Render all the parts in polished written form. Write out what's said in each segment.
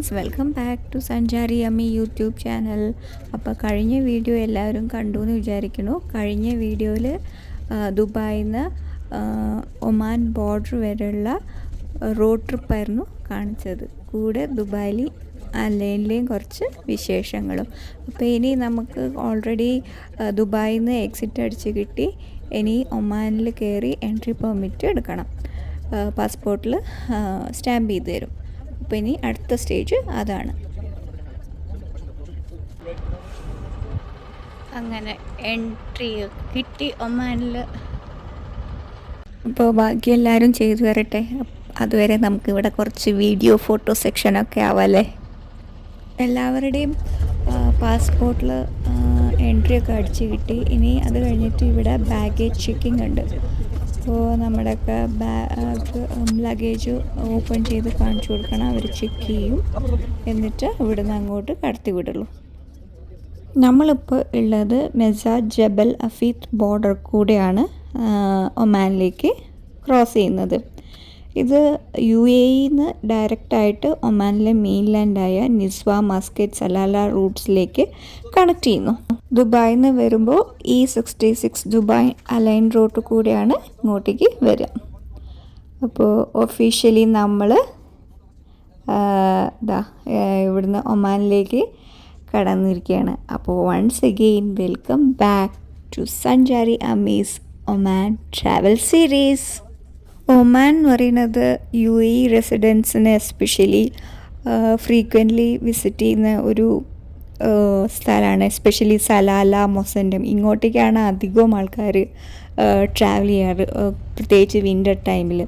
Friends, welcome back to സഞ്ചാരി അമ്മി YouTube channel. അപ്പോൾ കഴിഞ്ഞ വീഡിയോ എല്ലാവരും കണ്ടു എന്ന് വിചാരിക്കുന്നു. കഴിഞ്ഞ വീഡിയോയിൽ ദുബായിൽ നിന്ന് ഒമാൻ ബോർഡർ വരെയുള്ള റോഡ് ട്രിപ്പായിരുന്നു കാണിച്ചത്. കൂടെ ദുബായിൽ ലൈനിലെയും കുറച്ച് വിശേഷങ്ങളും. അപ്പോൾ ഇനി നമുക്ക് ഓൾറെഡി ദുബായിൽ നിന്ന് എക്സിറ്റ് അടിച്ച് കിട്ടി. ഇനി ഒമാനിൽ കയറി എൻട്രി പെർമിറ്റ് എടുക്കണം. പാസ്പോർട്ടിൽ സ്റ്റാമ്പ് ചെയ്ത് തരും. അപ്പോൾ ഇനി അടുത്ത സ്റ്റേജ് അതാണ്. അങ്ങനെ എൻട്രി കിട്ടി ഒമാനിൽ. അപ്പോൾ ബാക്കി എല്ലാവരും ചെയ്തു വരട്ടെ. അതുവരെ നമുക്കിവിടെ കുറച്ച് വീഡിയോ ഫോട്ടോ സെക്ഷനൊക്കെ ആവാമല്ലേ. എല്ലാവരുടെയും പാസ്പോർട്ടിൽ എൻട്രി ഒക്കെ അടിച്ച് കിട്ടി. ഇനി അത് കഴിഞ്ഞിട്ട് ഇവിടെ ബാഗേജ് ചെക്കിംഗ് ഉണ്ട്. അപ്പോൾ നമ്മുടെയൊക്കെ ലഗേജ് ഓപ്പൺ ചെയ്ത് കാണിച്ചു കൊടുക്കണം. അവർ ചെക്ക് ചെയ്യും. എന്നിട്ട് ഇവിടുന്ന് അങ്ങോട്ട് കടത്തി വിടുള്ളൂ. നമ്മളിപ്പോൾ ഉള്ളത് മെസാജ് ജബൽ അഫീത്ത് ബോർഡർ കൂടെയാണ് ഒമാനിലേക്ക് ക്രോസ് ചെയ്യുന്നത്. ഇത് UAE-ന്ന് ഡയറക്റ്റായിട്ട് ഒമാനിലെ മെയിൻലാൻഡായ നിസ്വ, മസ്കറ്റ്, സലാല റൂട്ട്സിലേക്ക് കണക്ട് ചെയ്യുന്നു. ദുബായിൽ നിന്ന് വരുമ്പോൾ E66 ദുബായ് അലൈൻ റോഡ് കൂടെയാണ് ഇങ്ങോട്ടേക്ക് വരിക. അപ്പോൾ ഒഫീഷ്യലി നമ്മൾ ഇവിടുന്ന് ഒമാനിലേക്ക് കടന്നിരിക്കുകയാണ്. അപ്പോൾ once again welcome back to സഞ്ചാരി അമ്മീസ് ഒമാൻ ട്രാവൽ സീരീസ്. ഒമാൻ എന്ന് പറയുന്നത് UAE റെസിഡൻസിന് എസ്പെഷ്യലി ഫ്രീക്വൻ്റ്ലി വിസിറ്റ് ചെയ്യുന്ന ഒരു സ്ഥലമാണ്. എസ്പെഷ്യലി സലാല, മൊസൻഡം ഇങ്ങോട്ടേക്കാണ് അധികവും ആൾക്കാർ ട്രാവൽ ചെയ്യാറ്, പ്രത്യേകിച്ച് വിൻ്റർ ടൈമിൽ.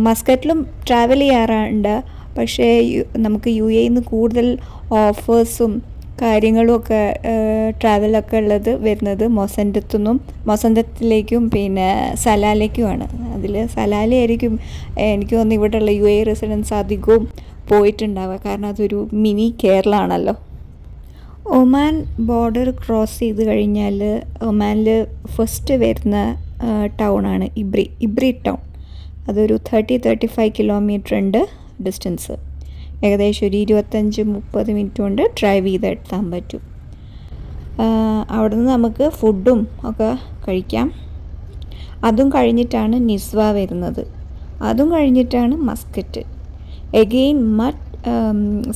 മസ്കറ്റിലും ട്രാവൽ ചെയ്യാറുണ്ട്. പക്ഷേ നമുക്ക് UAE-ന്ന് കൂടുതൽ ഓഫേഴ്സും കാര്യങ്ങളും ഒക്കെ ട്രാവലൊക്കെ ഉള്ളത് വരുന്നത് മൊസന്തത്തിലേക്കും പിന്നെ സലാലയ്ക്കുമാണ്. അതിൽ സലാലയായിരിക്കും എനിക്ക് തോന്നുന്നു ഇവിടെയുള്ള UAE റെസിഡൻസ് അധികവും പോയിട്ടുണ്ടാവുക. കാരണം അതൊരു മിനി കേരള ആണല്ലോ. ഒമാൻ ബോർഡർ ക്രോസ് ചെയ്ത് കഴിഞ്ഞാൽ ഒമാനിൽ ഫസ്റ്റ് വരുന്ന ടൗണാണ് ഇബ്രി ടൗൺ. അതൊരു 30-35 കിലോമീറ്റർ ഉണ്ട് ഡിസ്റ്റൻസ്. ഏകദേശം ഒരു 25-30 മിനിറ്റ് കൊണ്ട് ഡ്രൈവ് ചെയ്തെത്താൻ പറ്റും. അവിടെ നിന്ന് നമുക്ക് ഫുഡും ഒക്കെ കഴിക്കാം. അതും കഴിഞ്ഞിട്ടാണ് നിസ്വ വരുന്നത്. അതും കഴിഞ്ഞിട്ടാണ് മസ്കറ്റ്. എഗെയിൻ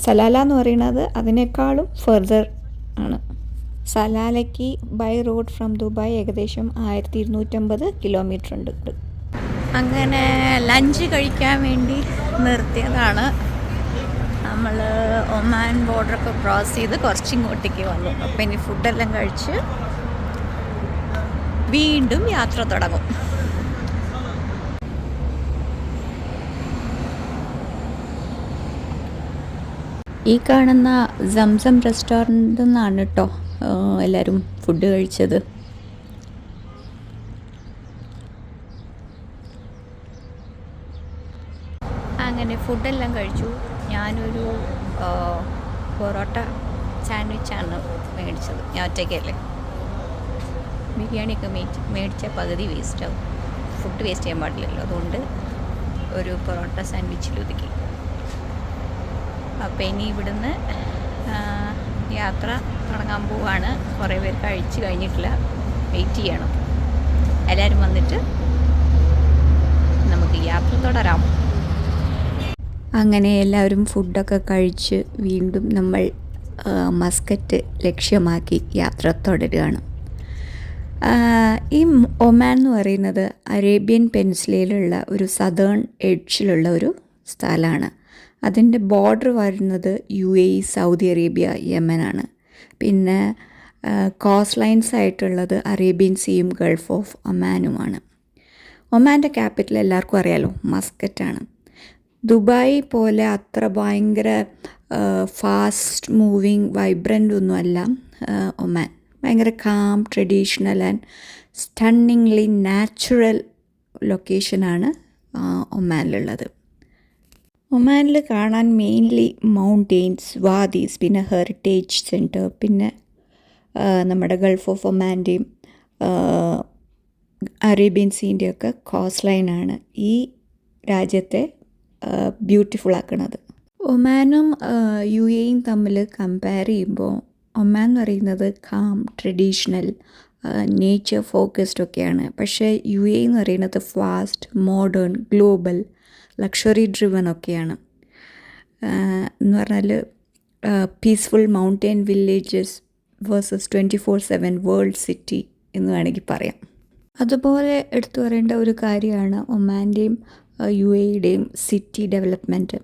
സലാല എന്ന് പറയുന്നത് അതിനേക്കാളും ഫർദർ ആണ്. സലാലയ്ക്ക് ബൈ റോഡ് ഫ്രം ദുബായ് ഏകദേശം 1250 കിലോമീറ്റർ ഉണ്ട്. അങ്ങനെ ലഞ്ച് കഴിക്കാൻ വേണ്ടി നിർത്തിയതാണ്. നമ്മൾ ഒമാൻ ബോർഡറൊക്കെ ക്രോസ് ചെയ്ത് കുറച്ച് ഇങ്ങോട്ടേക്ക് വന്നു. അപ്പം ഇനി ഫുഡെല്ലാം കഴിച്ച് വീണ്ടും യാത്ര തുടങ്ങും. ഈ കാണുന്ന സംസം റെസ്റ്റോറൻറ്റിൽ നിന്നാണ് കേട്ടോ എല്ലാവരും ഫുഡ് കഴിച്ചത്. അങ്ങനെ ഫുഡെല്ലാം കഴിച്ചു. ഞാനൊരു പൊറോട്ട സാൻഡ്വിച്ചാണ് മേടിച്ചത്. ഞാൻ ഒറ്റയ്ക്കല്ലേ. ബിരിയാണിയൊക്കെ മേടിച്ച പകുതി വേസ്റ്റാവും. ഫുഡ് വേസ്റ്റ് ചെയ്യാൻ പാടില്ലല്ലോ. അതുകൊണ്ട് ഒരു പൊറോട്ട സാൻഡ്വിച്ചിൽ ഒതുക്കി. അപ്പോൾ ഇനി ഇവിടുന്ന് യാത്ര തുടങ്ങാൻ പോവാണ്. കുറേ പേർ കഴിച്ച് കഴിഞ്ഞിട്ടില്ല, വെയിറ്റ് ചെയ്യണം. എല്ലാവരും വന്നിട്ട് നമുക്ക് യാത്ര തുടരാം. അങ്ങനെ എല്ലാവരും ഫുഡൊക്കെ കഴിച്ച് വീണ്ടും നമ്മൾ മസ്കറ്റ് ലക്ഷ്യമാക്കി യാത്ര തുടരുകയാണ്. ഈ ഒമാൻ എന്ന് പറയുന്നത് അറേബ്യൻ പെനിൻസുലയിലുള്ള ഒരു സദേൺ എഡ്ജിലുള്ള ഒരു സ്ഥലമാണ്. അതിൻ്റെ ബോർഡർ വരുന്നത് UAE, സൗദി അറേബ്യ, യമനാണ്. പിന്നെ കോസ്റ്റ് ലൈൻസ് ആയിട്ടുള്ളത് അറേബ്യൻ സീയും ഗൾഫ് ഓഫ് ഒമാനുമാണ്. ഒമാൻ്റെ ക്യാപിറ്റൽ എല്ലാവർക്കും അറിയാലോ, മസ്കറ്റാണ്. ദുബായ് പോലെ അത്ര ഭയങ്കര ഫാസ്റ്റ് മൂവിങ് വൈബ്രൻ്റ് ഒന്നുമല്ല ഒമാൻ. ഭയങ്കര calm, traditional and stunningly natural ലൊക്കേഷനാണ് ഒമാനിലുള്ളത്. ഒമാനിൽ കാണാൻ മെയിൻലി മൗണ്ടെയ്ൻസ്, വാദീസ്, പിന്നെ ഹെറിറ്റേജ് സെൻറ്റർ, പിന്നെ നമ്മുടെ ഗൾഫ് ഓഫ് ഒമാൻ്റെയും അറേബ്യൻ സീൻ്റെയൊക്കെ കോസ്റ്റ് ലൈനാണ് ഈ രാജ്യത്തെ ബ്യൂട്ടിഫുൾ ആക്കുന്നത്. ഒമാനും യു എയും തമ്മിൽ കമ്പയർ ചെയ്യുമ്പോൾ ഒമാൻ എന്ന് പറയുന്നത് കാം, ട്രഡീഷണൽ, നേച്ചർ ഫോക്കസ്ഡ് ഒക്കെയാണ്. പക്ഷേ യു എ എന്ന് പറയുന്നത് fast, modern, global, luxury driven ഒക്കെയാണ്. എന്ന് പറഞ്ഞാൽ peaceful mountain villages versus 24/7 world city എന്ന് വേണമെങ്കിൽ പറയാം. അതുപോലെ എടുത്തു പറയേണ്ട ഒരു കാര്യമാണ് ഒമാൻ്റെയും യു എയുടെയും സിറ്റി ഡെവലപ്മെൻറ്റ്.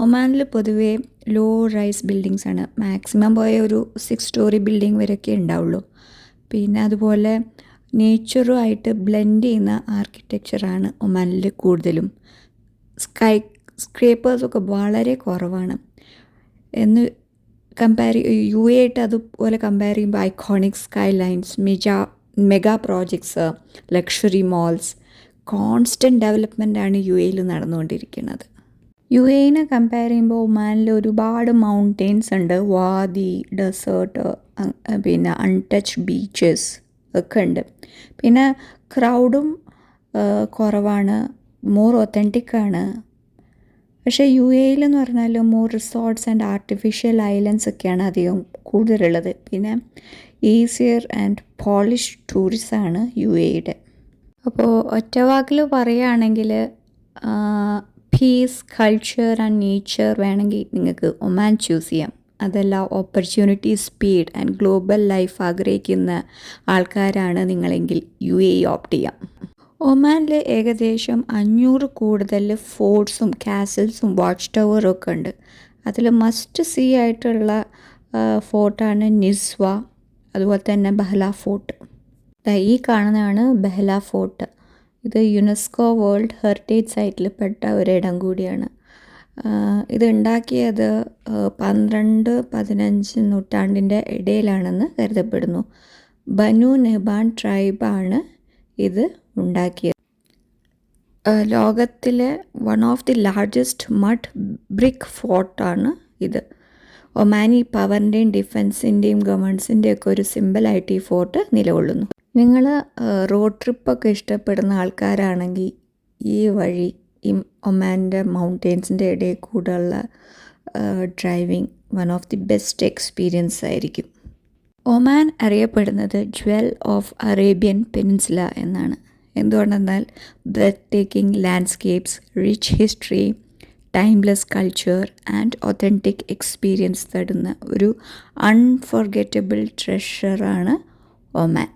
ഒമാനിൽ പൊതുവേ ലോ റൈസ് ബിൽഡിങ്സ് ആണ്. മാക്സിമം പോയ ഒരു 6 സ്റ്റോറി ബിൽഡിംഗ് വരെയൊക്കെ ഉണ്ടാവുള്ളൂ. പിന്നെ അതുപോലെ നേച്ചറുമായിട്ട് ബ്ലെൻഡ് ചെയ്യുന്ന ആർക്കിടെക്ചറാണ് ഒമാനിൽ കൂടുതലും. സ്കൈ സ്ക്രേപ്പേഴ്സൊക്കെ വളരെ കുറവാണ്. എന്ന് യു എ ആയിട്ട് അതുപോലെ കമ്പയർ ചെയ്യുമ്പോൾ iconic sky lines, mega projects, luxury malls, constant ഡെവലപ്മെൻറ്റാണ് യു എയിൽ നടന്നുകൊണ്ടിരിക്കുന്നത്. യു എനെ കമ്പയർ ചെയ്യുമ്പോൾ ഒമാനിൽ ഒരുപാട് മൗണ്ടെയ്ൻസ് ഉണ്ട്. വാദി, ഡെസേർട്ട്, പിന്നെ അൺടച്ച് ബീച്ചസ് ഒക്കെ ഉണ്ട്. പിന്നെ ക്രൗഡും കുറവാണ്, മോർ ഒത്തൻറ്റിക്കാണ്. പക്ഷേ യു എയിലെന്ന് പറഞ്ഞാൽ more resorts and artificial islands ഒക്കെയാണ് അധികം കൂടുതലുള്ളത്. പിന്നെ ഈസിയർ ആൻഡ് പോളിഷ് ടൂറിസമാണ് യു എയുടെ. അപ്പോൾ ഒറ്റവാക്കിൽ പറയുകയാണെങ്കിൽ പീസ്, കൾച്ചർ ആൻഡ് നേച്ചർ വേണമെങ്കിൽ നിങ്ങൾക്ക് ഒമാൻ ചൂസ് ചെയ്യാം. അതല്ല, opportunity, speed and global life ആഗ്രഹിക്കുന്ന ആൾക്കാരാണ് നിങ്ങളെങ്കിൽ യു എ ഓപ്റ്റ് ചെയ്യാം. ഒമാനിൽ ഏകദേശം 500 കൂടുതൽ ഫോർട്ട്സും കാസിൽസും വാച്ച് ടവറും ഒക്കെ ഉണ്ട്. അതിൽ മസ്റ്റ് സീ ആയിട്ടുള്ള ഫോർട്ടാണ് നിസ്വ, അതുപോലെ തന്നെ ബഹ്ല ഫോർട്ട്. ഈ കാണുന്നതാണ് ബഹ്ല ഫോർട്ട്. ഇത് യുനെസ്കോ വേൾഡ് ഹെറിറ്റേജ് സൈറ്റിൽ പെട്ട ഒരിടം കൂടിയാണ്. ഇത് ഉണ്ടാക്കിയത് 12-15 നൂറ്റാണ്ടിൻ്റെ ഇടയിലാണെന്ന് കരുതപ്പെടുന്നു. ബനു നെബാൻ ട്രൈബാണ് ഇത് ഉണ്ടാക്കിയത്. ലോകത്തിലെ one of the largest mud brick ഫോർട്ടാണ് ഇത്. ഒമാനി പവറിൻ്റെയും ഡിഫൻസിൻ്റെയും ഗവൺമെൻസിൻ്റെയും ഒക്കെ ഒരു സിമ്പിളായിട്ട് ഈ ഫോർട്ട് നിലകൊള്ളുന്നു. നിങ്ങൾ റോഡ് ട്രിപ്പൊക്കെ ഇഷ്ടപ്പെടുന്ന ആൾക്കാരാണെങ്കിൽ ഈ വഴി ഈ ഒമാൻ്റെ മൗണ്ടെയ്ൻസിൻ്റെ ഇടയിൽ കൂടെയുള്ള driving one of the best experience ആയിരിക്കും. ഒമാൻ അറിയപ്പെടുന്നത് ജ്വൽ ഓഫ് അറേബ്യൻ പെനിൻസുല എന്നാണ്. എന്തുകൊണ്ടെന്നാൽ breathtaking landscapes, rich history, timeless culture and authentic experience തരുന്ന ഒരു അൺഫോർഗെറ്റബിൾ ട്രഷറാണ് ഒമാൻ.